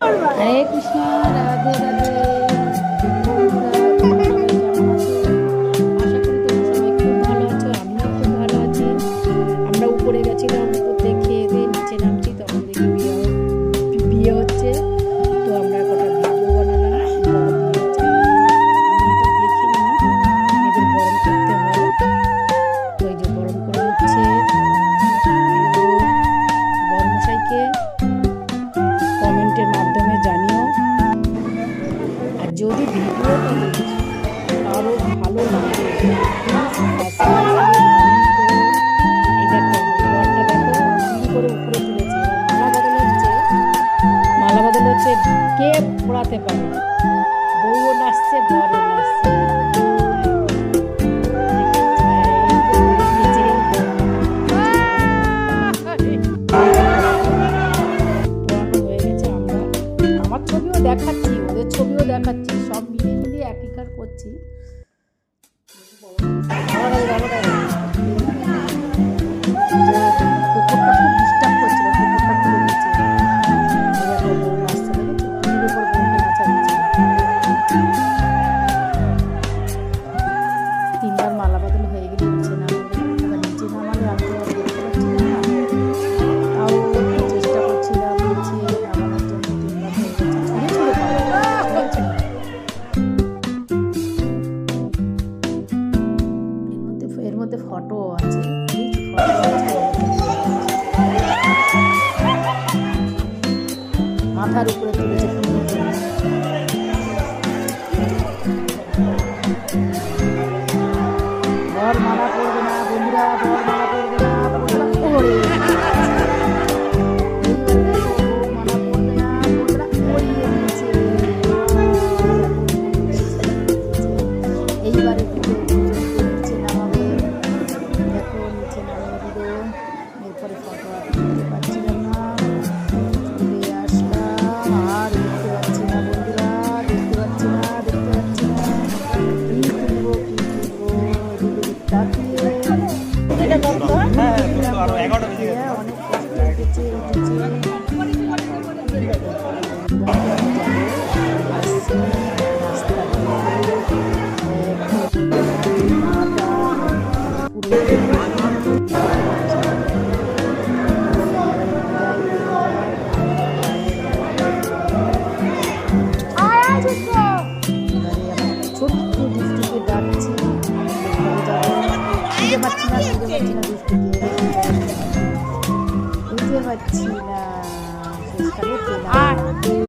হরে কৃষ্ণ, রাধে রাধে। বন্ধুরা, তোমরা সবাই কেমন আছো? আশা করি তোমরা সবাই খুব ভালো আছো। আমিও খুব ভালো আছি। আমরা উপরে গেছিলাম, উপরে খেয়ে দিয়ে নিচে নামছি, তখন দেখি বিয়ে হচ্ছে। তো আমরা কটা ভিডিও বানালাম। বিয়ে হচ্ছে, আমি এটা দেখিনি, এদের গরম করতে হয়। তো এই যে গরম করে নিচ্ছে বরমশাইকে। কমেন্টের মাধ্যমে জানিও। আর যদি ভিডিওটা আরও ভালো লাগে, করে উপরে তুলেছে। মালা বদল হচ্ছে কে পড়াতে পারে। বউও নাচছে, বরও নাচছে। আমার ছবিও দেখাচ্ছি, ওদের ছবিও দেখাচ্ছি, সব মিলিয়ে মিলিয়ে একইকার করছি। কুকুরটা খুব ডিস্টার্ব করছিল, কুকুরটা খুলে দিচ্ছে। তিনবার মালা বদল হয়ে গেলে নিচে নামাবে। এবার নিচে নামালে আমি তো দেখতে পাচ্ছি না, তাও চেষ্টা করছিলাম নিচে নামানোর জন্য। তিনবার হয়ে গেছে, ছুঁড়ে ছুঁড়ে এর মধ্যে ফটো আছে, মাথার উপরে তুলেছে। বর মালা করবে না বন্ধুরা, বর মালা করবে না, এইবারে নিচে নামাবে। দেখো নিচে নামিয়ে দিল। এরপরে ফটো আর তুলতে পারছিলাম না, তুলে আসলাম। আর দেখতে পাচ্ছি না বন্ধুরা, দেখতে পাচ্ছি না, দেখতে পাচ্ছি না। কি তুলবো, কি তুলবো, এদিকে তাকিয়ে অনেক কষ্ট উঠেছে। বুঝতে পারছি না